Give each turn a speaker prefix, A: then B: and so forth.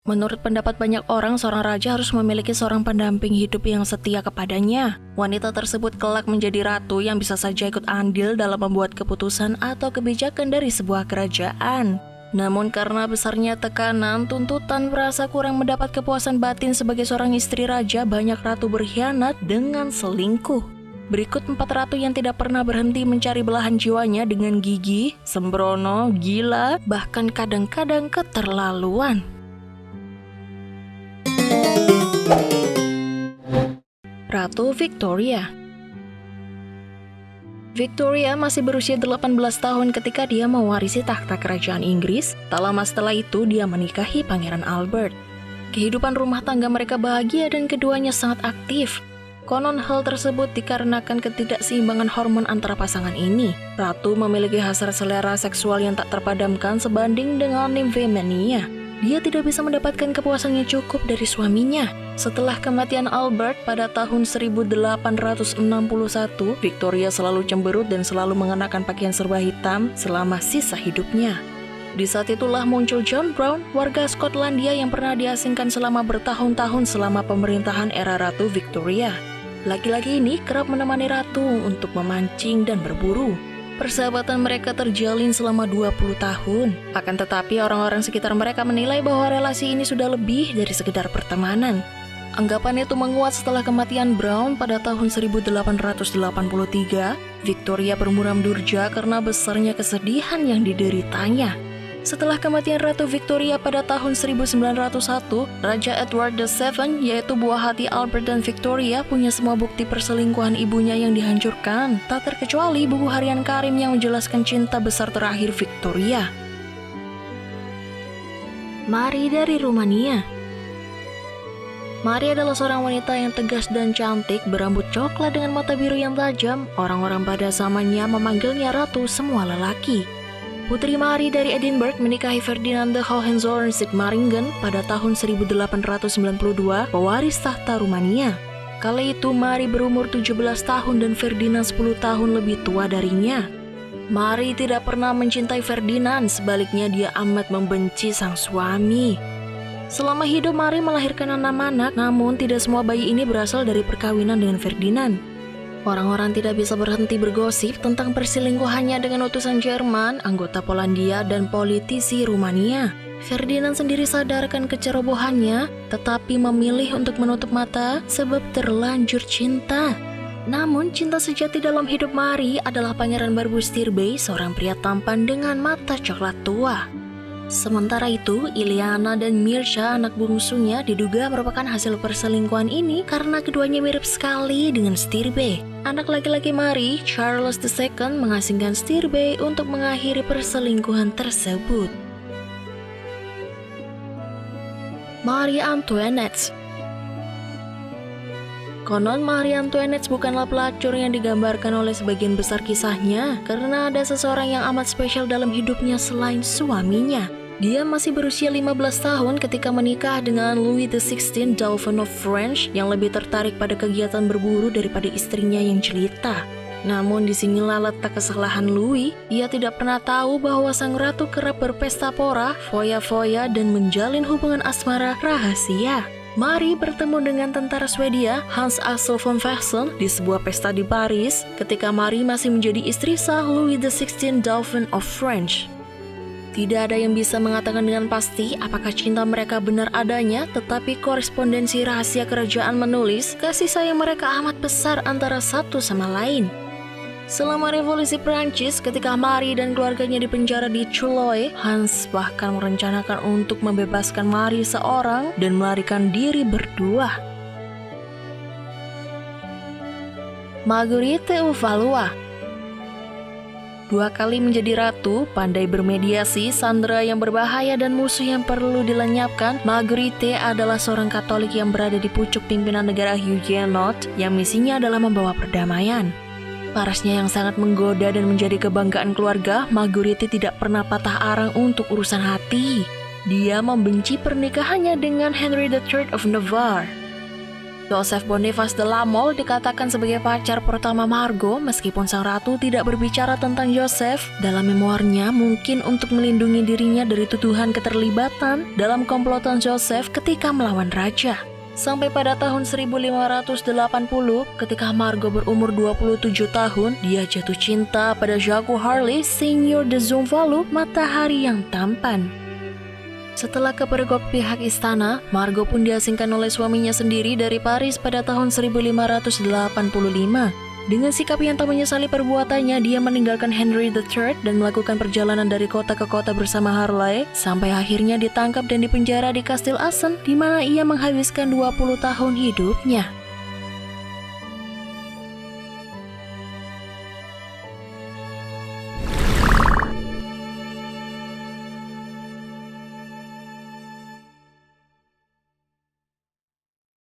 A: Menurut pendapat banyak orang, seorang raja harus memiliki seorang pendamping hidup yang setia kepadanya. Wanita tersebut kelak menjadi ratu yang bisa saja ikut andil dalam membuat keputusan atau kebijakan dari sebuah kerajaan. Namun karena besarnya tekanan, tuntutan, merasa kurang mendapat kepuasan batin sebagai seorang istri raja, banyak ratu berkhianat dengan selingkuh. Berikut 4 ratu yang tidak pernah berhenti mencari belahan jiwanya dengan gigih, sembrono, gila, bahkan kadang-kadang keterlaluan. Ratu Victoria. Victoria masih berusia 18 tahun ketika dia mewarisi takhta kerajaan Inggris. Tak lama setelah itu, dia menikahi Pangeran Albert. Kehidupan rumah tangga mereka bahagia dan keduanya sangat aktif. Konon hal tersebut dikarenakan ketidakseimbangan hormon antara pasangan ini. Ratu memiliki hasrat selera seksual yang tak terpadamkan sebanding dengan nymphomania. Dia tidak bisa mendapatkan kepuasan yang cukup dari suaminya. Setelah kematian Albert pada tahun 1861, Victoria selalu cemberut dan selalu mengenakan pakaian serba hitam selama sisa hidupnya. Di saat itulah muncul John Brown, warga Skotlandia yang pernah diasingkan selama bertahun-tahun selama pemerintahan era Ratu Victoria. Laki-laki ini kerap menemani ratu untuk memancing dan berburu. Persahabatan mereka terjalin selama 20 tahun. Akan tetapi orang-orang sekitar mereka menilai bahwa relasi ini sudah lebih dari sekedar pertemanan. Anggapan itu menguat setelah kematian Brown pada tahun 1883. Victoria bermuram durja karena besarnya kesedihan yang dideritanya. Setelah kematian Ratu Victoria pada tahun 1901, Raja Edward VII, yaitu buah hati Albert dan Victoria, punya semua bukti perselingkuhan ibunya yang dihancurkan, tak terkecuali buku harian Karim yang menjelaskan cinta besar terakhir Victoria. Mary dari Rumania. Mary adalah seorang wanita yang tegas dan cantik, berambut coklat dengan mata biru yang tajam. Orang-orang pada zamannya memanggilnya Ratu Semua Lelaki. Putri Mary dari Edinburgh menikahi Ferdinand de Hohenzollern-Sigmaringen pada tahun 1892, pewaris tahta Rumania. Kala itu Mary berumur 17 tahun dan Ferdinand 10 tahun lebih tua darinya. Mary tidak pernah mencintai Ferdinand, sebaliknya dia amat membenci sang suami. Selama hidup Mary melahirkan 6 anak, namun tidak semua bayi ini berasal dari perkawinan dengan Ferdinand. Orang-orang tidak bisa berhenti bergosip tentang perselingkuhannya dengan utusan Jerman, anggota Polandia, dan politisi Rumania. Ferdinand sendiri sadarkan kecerobohannya, tetapi memilih untuk menutup mata sebab terlanjur cinta. Namun, cinta sejati dalam hidup Mary adalah Pangeran Barbus Tirbay, seorang pria tampan dengan mata coklat tua. Sementara itu, Iliana dan Mircea, anak bungsunya, diduga merupakan hasil perselingkuhan ini karena keduanya mirip sekali dengan Stirbe. Anak laki-laki Mary, Charles II, mengasingkan Stirbe untuk mengakhiri perselingkuhan tersebut. Marie Antoinette. Konon Marie Antoinette bukanlah pelacur yang digambarkan oleh sebagian besar kisahnya, karena ada seseorang yang amat spesial dalam hidupnya selain suaminya. Dia masih berusia 15 tahun ketika menikah dengan Louis XVI, Dauphin of France, yang lebih tertarik pada kegiatan berburu daripada istrinya yang jelita. Namun disinilah letak kesalahan Louis. Ia tidak pernah tahu bahwa sang ratu kerap berpesta pora, foya-foya, dan menjalin hubungan asmara rahasia. Mary bertemu dengan tentara Swedia, Hans Axel von Vexen, di sebuah pesta di Paris, ketika Mary masih menjadi istri sah Louis XVI, Dauphin of France. Tidak ada yang bisa mengatakan dengan pasti apakah cinta mereka benar adanya, tetapi korespondensi rahasia kerajaan menulis kasih sayang mereka amat besar antara satu sama lain. Selama revolusi Prancis, ketika Mary dan keluarganya dipenjara di Chuloy, Hans bahkan merencanakan untuk membebaskan Mary seorang dan melarikan diri berdua. Marguerite Valois. 2 kali menjadi ratu, pandai bermediasi, sandera yang berbahaya, dan musuh yang perlu dilenyapkan, Marguerite adalah seorang Katolik yang berada di pucuk pimpinan negara Huguenot yang misinya adalah membawa perdamaian. Parasnya yang sangat menggoda dan menjadi kebanggaan keluarga, Marguerite tidak pernah patah arang untuk urusan hati. Dia membenci pernikahannya dengan Henry III of Navarre. Joseph Boniface de la Mole dikatakan sebagai pacar pertama Margot meskipun sang ratu tidak berbicara tentang Joseph dalam memoarnya, mungkin untuk melindungi dirinya dari tuduhan keterlibatan dalam komplotan Joseph ketika melawan raja. Sampai pada tahun 1580 ketika Margot berumur 27 tahun, dia jatuh cinta pada Jacques Harley, Seigneur de Zonvalo, matahari yang tampan. Setelah kepergok pihak istana, Margot pun diasingkan oleh suaminya sendiri dari Paris pada tahun 1585. Dengan sikap yang tak menyesali perbuatannya, dia meninggalkan Henry III dan melakukan perjalanan dari kota ke kota bersama Harley, sampai akhirnya ditangkap dan dipenjara di Kastil Assen, di mana ia menghabiskan 20 tahun hidupnya.